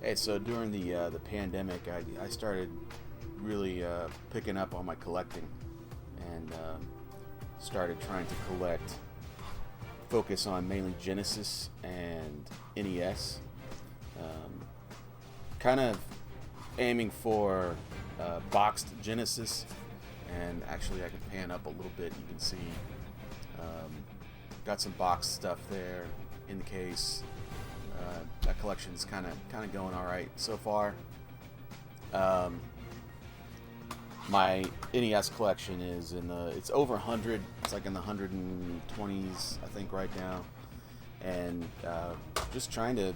Hey, so during the pandemic, I started really picking up on my collecting and started trying to collect, focus on mainly Genesis and NES. Um, Kind of aiming for boxed Genesis, and actually I can pan up a little bit. You can see um, got some boxed stuff there in the case. That collection's kind of going all right so far. Um, my NES collection is it's over 100. It's like in the 120s, I think, right now, and just trying to,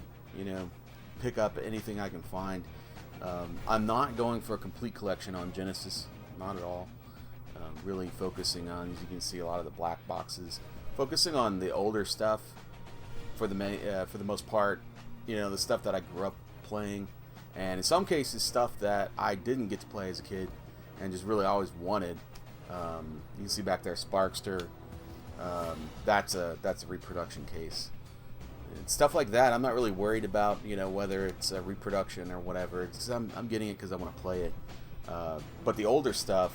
pick up anything I can find. I'm not going for a complete collection on Genesis, not at all. Really focusing on, as you can see, a lot of the black boxes. Focusing on the older stuff for the most part. The stuff that I grew up playing, and in some cases stuff that I didn't get to play as a kid, and just really always wanted. You can see back there, Sparkster. That's a reproduction case. And stuff like that, I'm not really worried about, whether it's a reproduction or whatever. It's, I'm getting it because I want to play it. But the older stuff,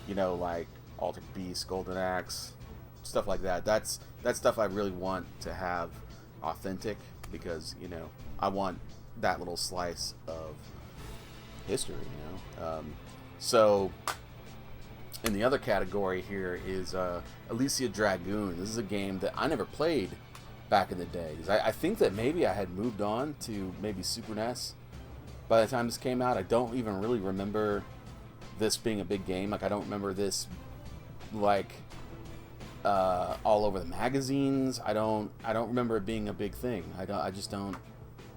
like Altered Beast, Golden Axe, stuff like that, that's stuff I really want to have authentic, because, I want that little slice of history, So, in the other category here is Elysia Dragoon. This is a game that I never played back in the day. I think that maybe I had moved on to maybe Super NES by the time this came out. I don't even really remember this being a big game. Like, I don't remember this like all over the magazines. I don't remember it being a big thing. I just don't.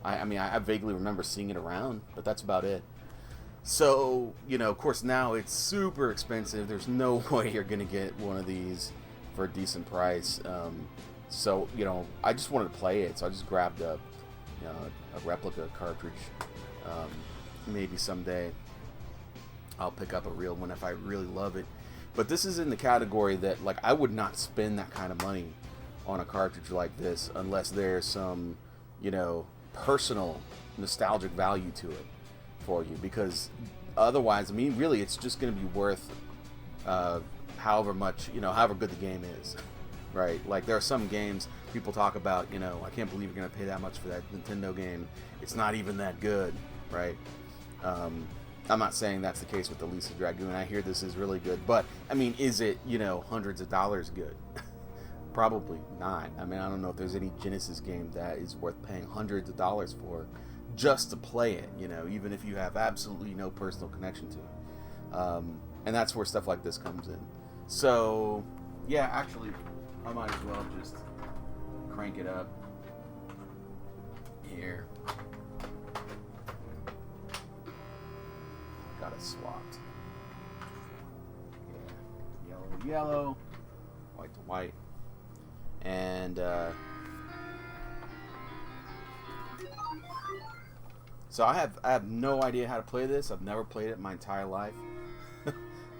I mean, I vaguely remember seeing it around, but that's about it. So, of course, now it's super expensive. There's no way you're gonna get one of these for a decent price. So, I just wanted to play it, so I just grabbed a replica cartridge. Maybe someday I'll pick up a real one if I really love it. But this is in the category that, like, I would not spend that kind of money on a cartridge like this unless there's some, personal nostalgic value to it for you. Because otherwise, I mean, really, it's just going to be worth however much, however good the game is. Right? Like, there are some games people talk about, I can't believe you're going to pay that much for that Nintendo game. It's not even that good, right? I'm not saying that's the case with the Elysia Dragoon. I hear this is really good, but I mean, is it, hundreds of dollars good? Probably not. I mean, I don't know if there's any Genesis game that is worth paying hundreds of dollars for just to play it, even if you have absolutely no personal connection to it. And that's where stuff like this comes in. So, yeah, actually, I might as well just crank it up here. Got it swapped. Yeah. Yellow to yellow, white to white. And so I have no idea how to play this. I've never played it my entire life.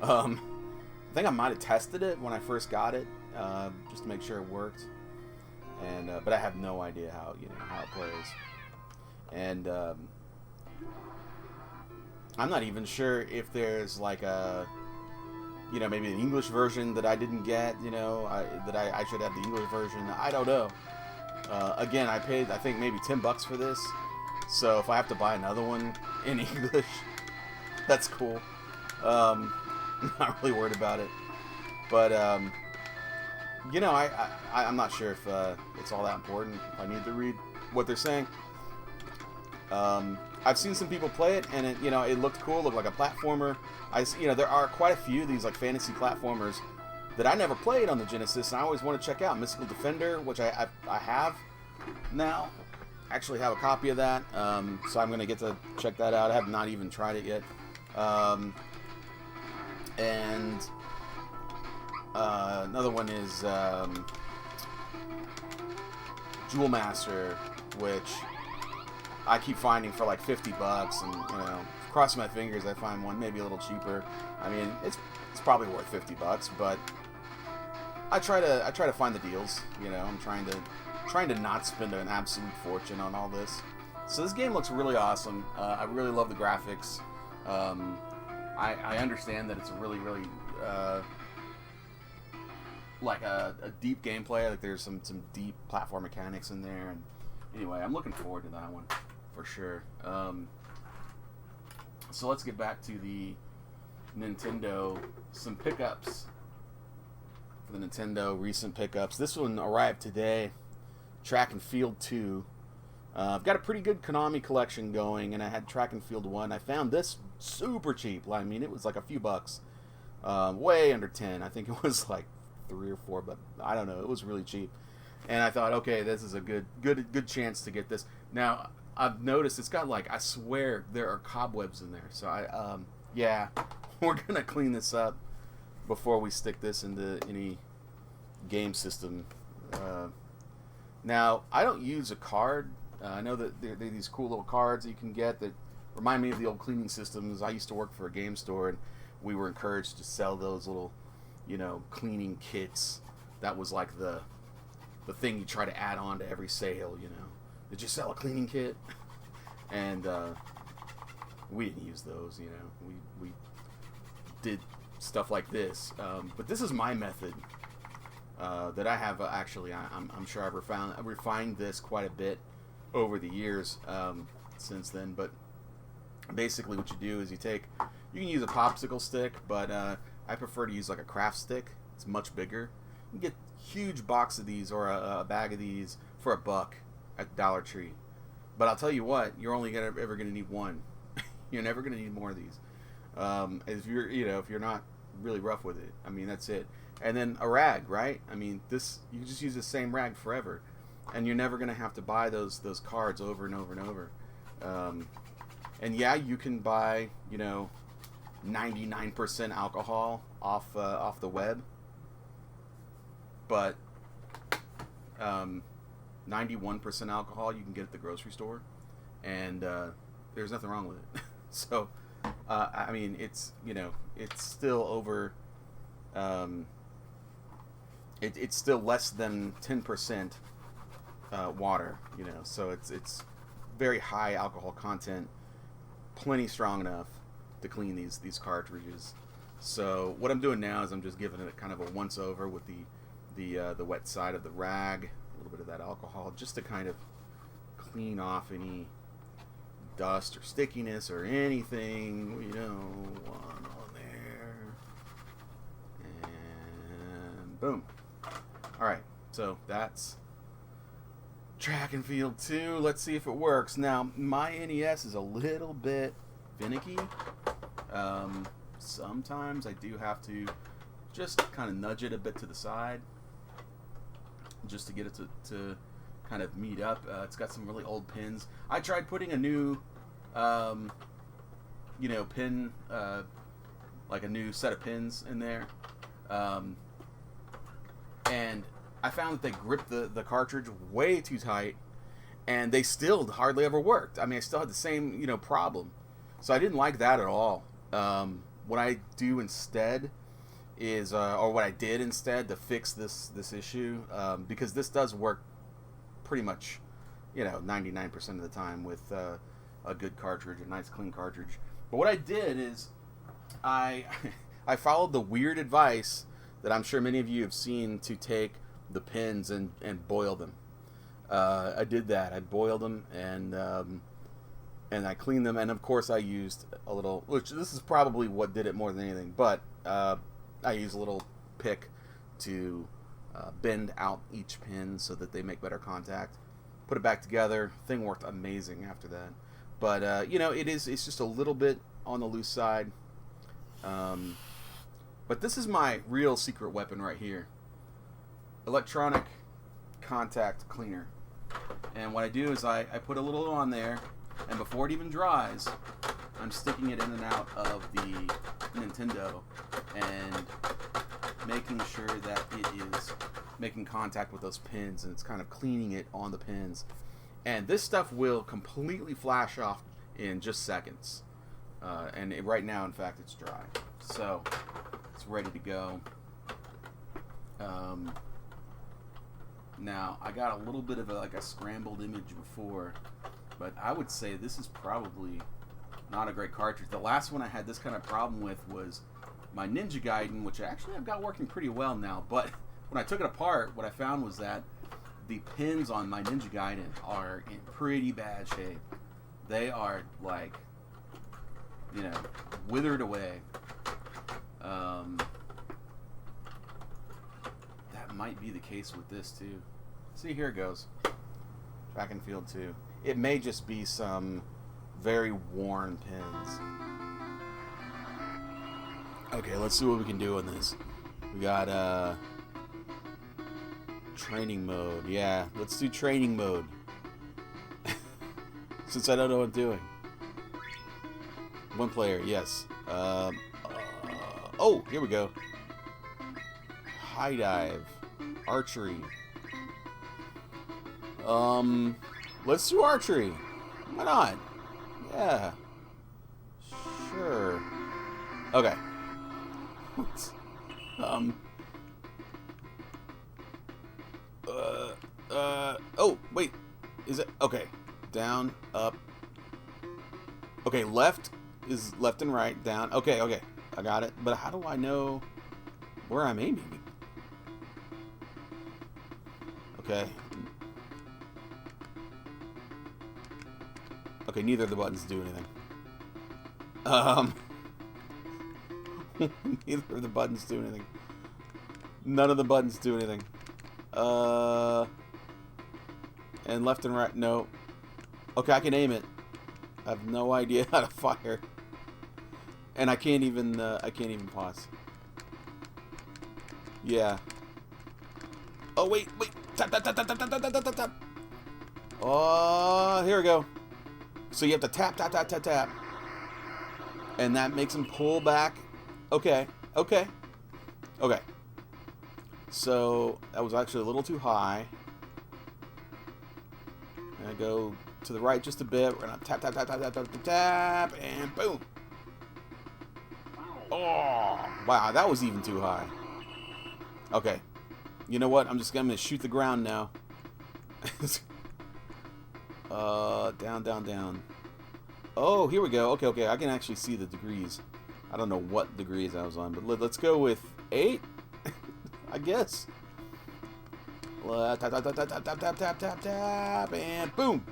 I think I might have tested it when I first got it, just to make sure it worked. And but I have no idea how it plays. And I'm not even sure if there's like a maybe an English version that I didn't get. That I should have the English version. I don't know. Again, I paid I think maybe $10 for this. So if I have to buy another one in English, that's cool. I'm not really worried about it. But I'm not sure if it's all that important. If I need to read what they're saying. I've seen some people play it, and it looked cool. It looked like a platformer. There are quite a few of these like fantasy platformers that I never played on the Genesis, and I always want to check out. Mystical Defender, which I have now. Actually have a copy of that, so I'm gonna get to check that out. I have not even tried it yet. And another one is Jewel Master, which I keep finding for like $50, and crossing my fingers I find one maybe a little cheaper. I mean, it's probably worth $50, but I try to find the deals. I'm trying to not spend an absolute fortune on all this. So this game looks really awesome. I really love the graphics. I understand that it's a really like a deep gameplay. Like there's some deep platform mechanics in there. And anyway, I'm looking forward to that one for sure. So let's get back to the Nintendo. Some pickups for the Nintendo. Recent pickups. This one arrived today. Track and Field 2. I've got a pretty good Konami collection going, and I had Track and Field 1. I found this super cheap. I mean, it was like a few bucks. Way under 10. I think it was like 3 or 4, but I don't know. It was really cheap. And I thought, okay, this is a good chance to get this. Now, I've noticed it's got like, I swear there are cobwebs in there. So yeah, we're going to clean this up before we stick this into any game system. Now, I don't use a card. I know that there are these cool little cards that you can get that remind me of the old cleaning systems. I used to work for a game store, and we were encouraged to sell those little, cleaning kits. That was like the thing you try to add on to every sale, Did you sell a cleaning kit? And we didn't use those, We did stuff like this. But this is my method that I have actually. I'm sure I've refined this quite a bit over the years since then. But basically what you do is you can use a popsicle stick, but I prefer to use like a craft stick. It's much bigger. You can get a huge box of these or a bag of these for $1 at Dollar Tree. But I'll tell you what, you're only ever going to need one. You're never going to need more of these. If you're not really rough with it. I mean, that's it. And then a rag, right? I mean, you can just use the same rag forever, and you're never going to have to buy those cards over and over and over. And yeah, you can buy 99% alcohol off the web, but 91% alcohol you can get at the grocery store, and there's nothing wrong with it. So I mean, it's still over. It's still less than 10% water, so it's very high alcohol content, plenty strong enough to clean these cartridges. So what I'm doing now is I'm just giving it kind of a once over with the wet side of the rag, a little bit of that alcohol, just to kind of clean off any dust or stickiness or anything on there. And boom. Alright, so that's Track and Field 2. Let's see if it works. Now, my NES is a little bit finicky. Sometimes I do have to just kind of nudge it a bit to the side just to get it to kind of meet up. It's got some really old pins. I tried putting a new pin, like a new set of pins in there, and I found that they gripped the cartridge way too tight, and they still hardly ever worked. I mean, I still had the same problem, so I didn't like that at all. What I do instead is, or what I did instead to fix this issue, because this does work pretty much 99% of the time with a good cartridge, a nice clean cartridge. But what I did is I followed the weird advice that I'm sure many of you have seen, to take the pins and boil them. I did that. I boiled them and I cleaned them, and of course I used a little, which this is probably what did it more than anything, but I used a little pick to bend out each pin so that they make better contact. Put it back together. Thing worked amazing after that. But it's just a little bit on the loose side. But this is my real secret weapon right here. Electronic contact cleaner. And what I do is I put a little on there, and before it even dries, I'm sticking it in and out of the Nintendo and making sure that it is making contact with those pins, and it's kind of cleaning it on the pins. And this stuff will completely flash off in just seconds. Right now, in fact, it's dry. So it's ready to go. Now, I got a little bit of a scrambled image before, but I would say this is probably not a great cartridge. The last one I had this kind of problem with was my Ninja Gaiden, which actually I've got working pretty well now, but when I took it apart, what I found was that the pins on my Ninja Gaiden are in pretty bad shape. They are like, you know, withered away. That might be the case with this too. See, here it goes. Track and Field 2. It may just be some very worn pins. Okay, let's see what we can do on this. We got training mode. Yeah, let's do training mode. Since I don't know what I'm doing. One player, yes. Oh, here we go. High dive. Archery. Let's do archery. Why not? Yeah. Sure. Okay. Oh, wait. Is it? Okay. Down, up. Okay, left is left and right, down. Okay, okay. I got it. But how do I know where I'm aiming? Okay. Okay, neither of the buttons do anything. Neither of the buttons do anything. None of the buttons do anything. And left and right, no. Okay, I can aim it. I have no idea how to fire. And I can't even pause. Yeah. Oh, wait. Tap, tap, tap, tap, tap, tap, tap, tap, tap. Oh, here we go. So you have to tap, tap, tap, tap, tap. And that makes him pull back. Okay. So, that was actually a little too high. And I go to the right just a bit. We're going to tap, tap, tap, tap, tap, tap, tap, tap, and boom. Oh, wow, that was even too high. Okay. You know what? I'm going to shoot the ground now. Down, down, down. Oh, here we go. Okay. I can actually see the degrees. I don't know what degrees I was on, but let's go with 8, I guess. Tap, tap, tap, tap, tap, tap, tap, tap, tap, and boom.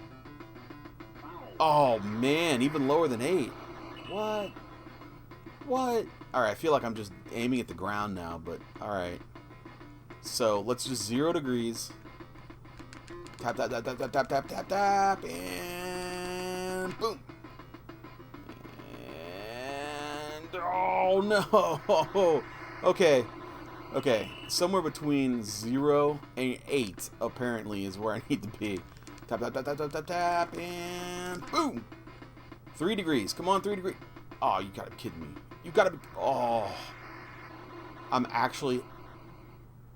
Oh, man, even lower than 8. What? Alright, I feel like I'm just aiming at the ground now, but alright. So, let's just 0 degrees. Tap, tap, tap, tap, tap, tap, tap, tap, tap, and boom. And, oh no! Okay. Somewhere between 0 and 8, apparently, is where I need to be. Tap, tap, tap, tap, tap, tap, tap, and boom! 3 degrees. Come on, 3 degrees. Oh, you gotta be kidding me. You gotta be... Oh. I'm actually...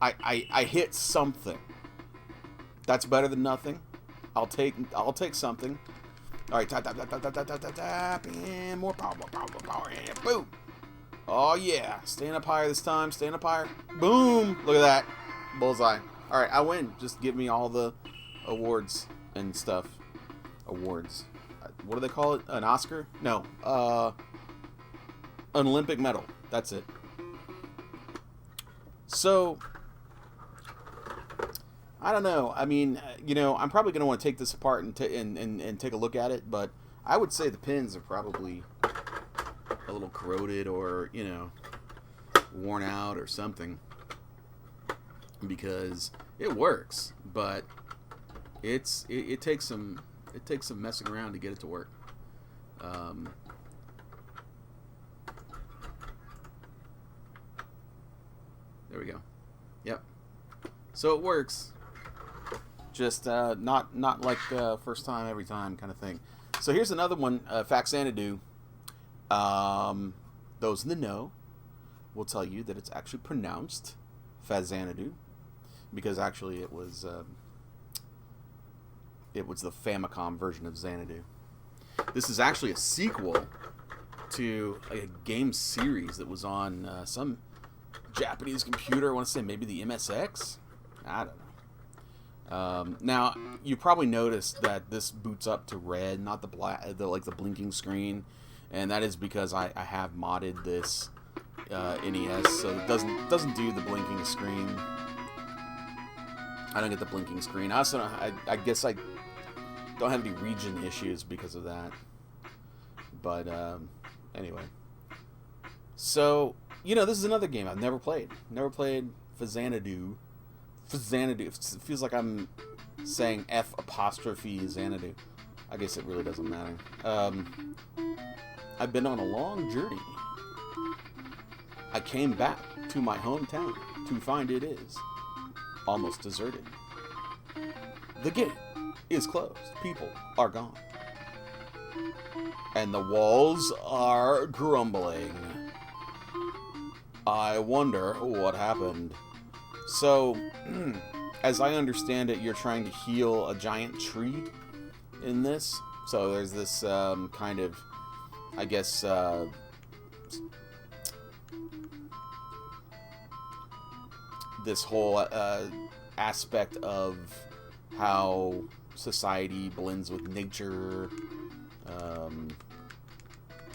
I hit something. That's better than nothing. I'll take something. Alright, tap, tap, tap, tap, tap, tap, tap, tap, tap, and more power, and boom! Oh yeah, staying up higher this time, staying up higher. Boom! Look at that. Bullseye. Alright, I win. Just give me all the awards and stuff. Awards. What do they call it? An Oscar? No. An Olympic medal. That's it. So, I don't know. I mean, you know, I'm probably going to want to take this apart and take a look at it, but I would say the pins are probably a little corroded or, you know, worn out or something, because it works, but it takes some messing around to get it to work. There we go. Yep. So it works. Just not like first time every time kind of thing. So here's another one, Faxanadu. Those in the know will tell you that it's actually pronounced Fazanadu, because actually it was the Famicom version of Xanadu. This is actually a sequel to a game series that was on some Japanese computer. I want to say maybe the MSX. I don't know. Now you probably noticed that this boots up to red, not the black, the blinking screen, and that is because I have modded this NES, so it doesn't do the blinking screen. I don't get the blinking screen. I also I guess I don't have any region issues because of that. But anyway, so this is another game I've never played. Never played Xanadu. Xanadu. It feels like I'm saying F apostrophe Xanadu. I guess it really doesn't matter. I've been on a long journey. I came back to my hometown to find it is almost deserted. The gate is closed. People are gone. And the walls are crumbling. I wonder what happened. So, as I understand it, you're trying to heal a giant tree in this. So there's this kind of, I guess, this whole aspect of how society blends with nature.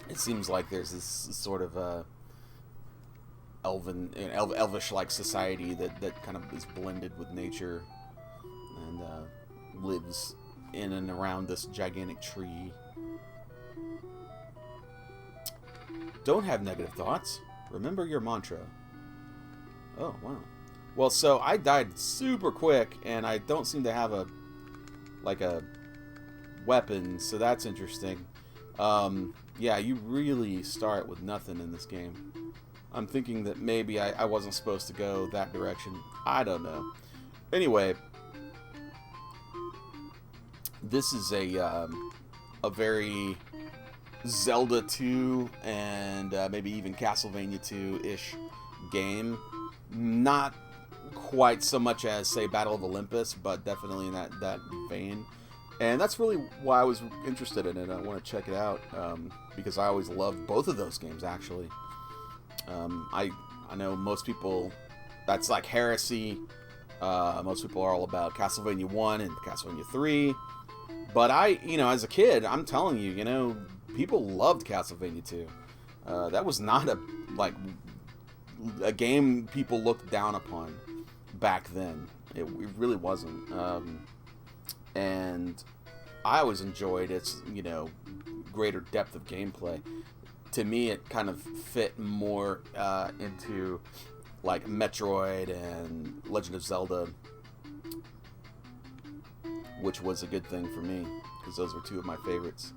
It seems like there's this sort of elvish-like society that kind of is blended with nature and lives in and around this gigantic tree. Don't have negative thoughts. Remember your mantra. Oh, wow. Well, so I died super quick, and I don't seem to have a weapon, so that's interesting. Yeah, you really start with nothing in this game. I'm thinking that maybe I wasn't supposed to go that direction. I don't know. Anyway, this is a very Zelda 2 and maybe even Castlevania 2-ish game. Not quite so much as, say, Battle of Olympus, but definitely in that vein. And that's really why I was interested in it. I want to check it out because I always loved both of those games, actually. I know most people, that's like heresy. Most people are all about Castlevania 1 and Castlevania 3. But as a kid, I'm telling you, people loved Castlevania 2. That was not a game people looked down upon back then. It really wasn't. And I always enjoyed its, greater depth of gameplay. To me, it kind of fit more into, like, Metroid and Legend of Zelda, which was a good thing for me, because those were two of my favorites.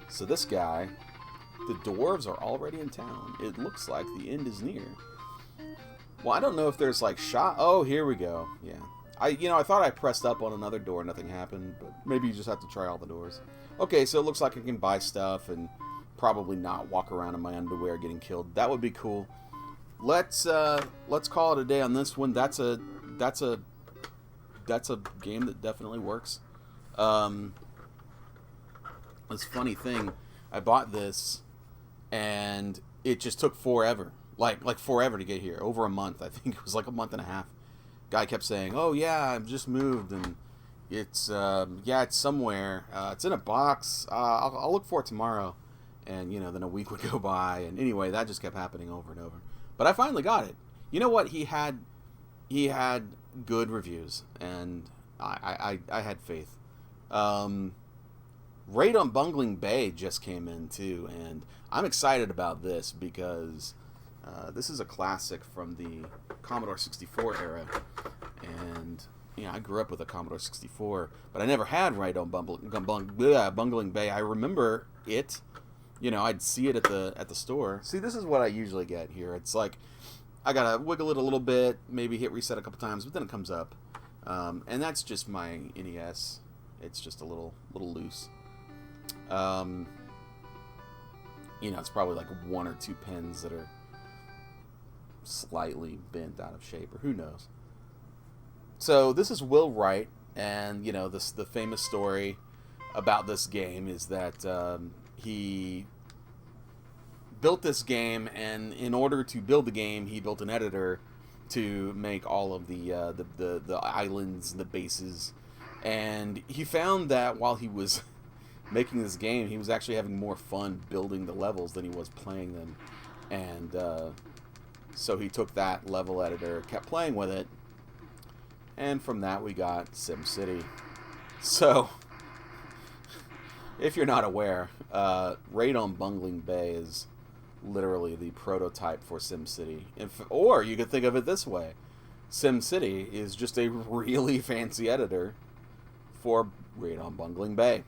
So this guy, the dwarves are already in town. It looks like the end is near. Well, I don't know if there's, like, Oh, here we go. Yeah. I thought I pressed up on another door, nothing happened, but maybe you just have to try all the doors. Okay, so it looks like I can buy stuff and probably not walk around in my underwear getting killed. That would be cool. Let's call it a day on this one. That's a game that definitely works. This funny thing, I bought this and it just took forever. Like forever to get here. Over a month. I think it was like a month and a half. Guy kept saying, "Oh yeah, I've just moved and it's it's somewhere. It's in a box. I'll look for it tomorrow." And then a week would go by, and anyway, that just kept happening over and over. But I finally got it. You know what? He had good reviews, and I had faith. Raid on Bungling Bay just came in too, and I'm excited about this because this is a classic from the Commodore 64 era, and I grew up with a Commodore 64, but I never had Raid on Bungling Bay. I remember it. I'd see it at the store. See, this is what I usually get here. It's like I gotta wiggle it a little bit, maybe hit reset a couple times, but then it comes up. And that's just my NES. It's just a little loose. It's probably like one or two pins that are slightly bent out of shape, or who knows. So this is Will Wright, and the famous story about this game is that he built this game, and in order to build the game, he built an editor to make all of the islands, the bases, and he found that while he was making this game, he was actually having more fun building the levels than he was playing them, and so he took that level editor, kept playing with it, and from that we got SimCity. So, if you're not aware, Raid on Bungling Bay is literally the prototype for SimCity. Or you could think of it this way. SimCity is just a really fancy editor for Raid on Bungling Bay.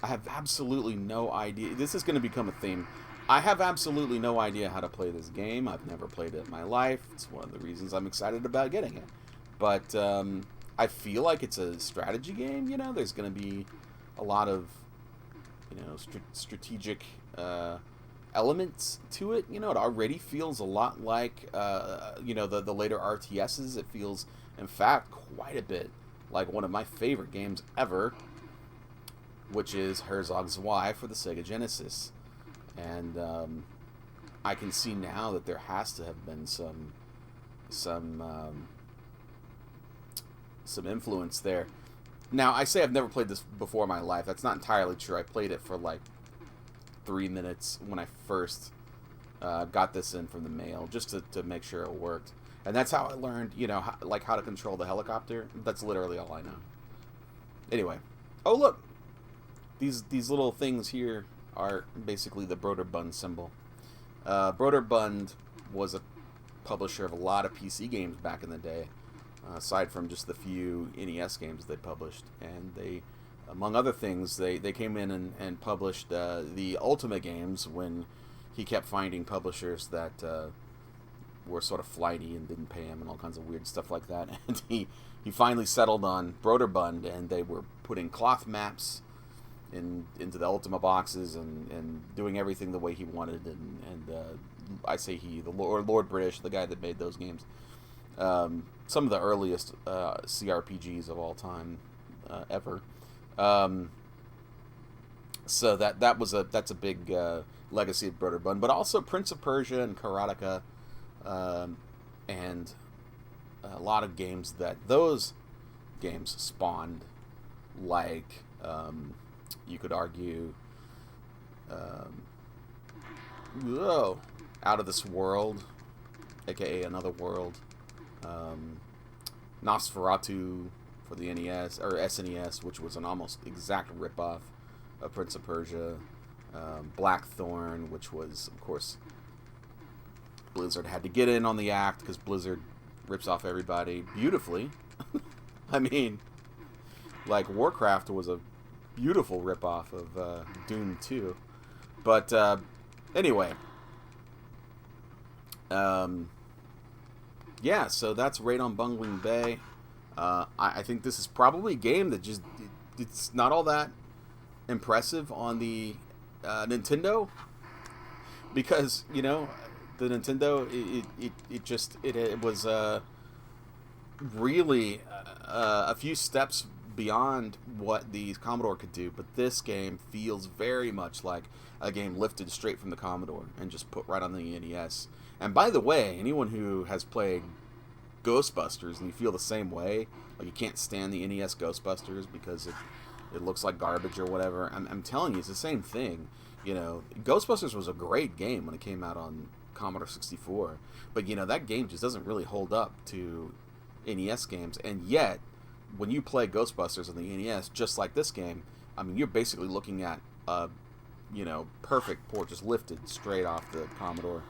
I have absolutely no idea. This is going to become a theme. I have absolutely no idea how to play this game. I've never played it in my life. It's one of the reasons I'm excited about getting it. But I feel like it's a strategy game. You know, there's going to be a lot of, you know, strategic elements to it. You know, it already feels a lot like, you know, the later RTSs. It feels, in fact, quite a bit like one of my favorite games ever, which is Herzog Zwei for the Sega Genesis. And I can see now that there has to have been some influence there. Now, I say I've never played this before in my life. That's not entirely true. I played it for like 3 minutes when I first got this in from the mail, just to make sure it worked. And that's how I learned, you know, how to control the helicopter. That's literally all I know. Anyway. Oh, look. These little things here are basically the Broderbund symbol. Broderbund was a publisher of a lot of PC games back in the day, aside from just the few NES games they published. And they, among other things, they came in and published the Ultima games when he kept finding publishers that were sort of flighty and didn't pay him and all kinds of weird stuff like that. And he finally settled on Broderbund, and they were putting cloth maps into the Ultima boxes and doing everything the way he wanted. And I say he, the Lord British, the guy that made those games. Some of the earliest CRPGs of all time ever. So that's a big legacy of Broderbund, but also Prince of Persia and Karateka, and a lot of games that those games spawned, like you could argue Out of This World, aka Another World, Nosferatu for the NES or SNES, which was an almost exact ripoff of Prince of Persia, Blackthorn, which was, of course, Blizzard had to get in on the act because Blizzard rips off everybody beautifully. I mean, like Warcraft was a beautiful ripoff of Dune 2. But anyway, yeah, so that's Raid on Bungling Bay. I think this is probably a game that just, it's not all that impressive on the Nintendo, because, you know, the Nintendo, it was really a few steps beyond what the Commodore could do, but this game feels very much like a game lifted straight from the Commodore and just put right on the NES. And by the way, anyone who has played Ghostbusters and you feel the same way, like you can't stand the NES Ghostbusters because it looks like garbage or whatever, I'm telling you, it's the same thing. You know, Ghostbusters was a great game when it came out on Commodore 64, but you know, that game just doesn't really hold up to NES games. And yet, when you play Ghostbusters on the NES, just like this game, I mean, you're basically looking at a, you know, perfect port just lifted straight off the Commodore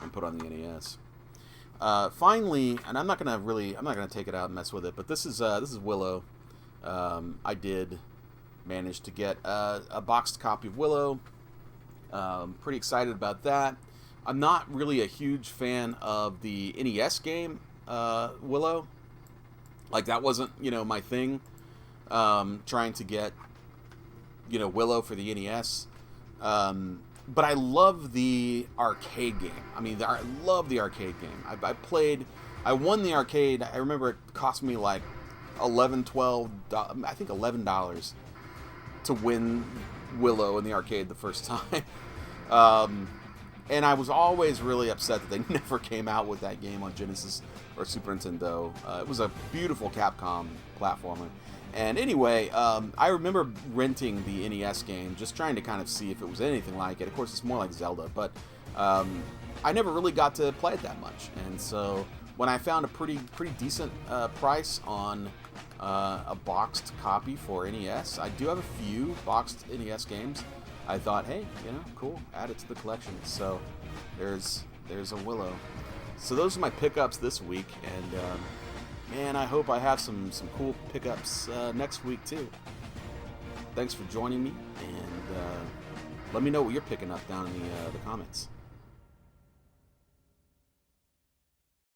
and put on the NES. Finally, and I'm not gonna take it out and mess with it, but this is Willow. I did manage to get a boxed copy of Willow. Pretty excited about that. I'm not really a huge fan of the NES game Willow. Like, that wasn't, you know, my thing. Trying to get, you know, Willow for the NES. But I love the arcade game. I mean, I love the arcade game. I won the arcade. I remember it cost me like $11 to win Willow in the arcade the first time. And I was always really upset that they never came out with that game on Genesis or Super Nintendo. It was a beautiful Capcom platformer. And anyway, I remember renting the NES game, just trying to kind of see if it was anything like it. Of course, it's more like Zelda, but I never really got to play it that much. And so when I found a pretty decent price on a boxed copy for NES, I do have a few boxed NES games. I thought, hey, cool, add it to the collection. So there's a Willow. So those are my pickups this week, and man, I hope I have some cool pickups next week too. Thanks for joining me, and let me know what you're picking up down in the comments.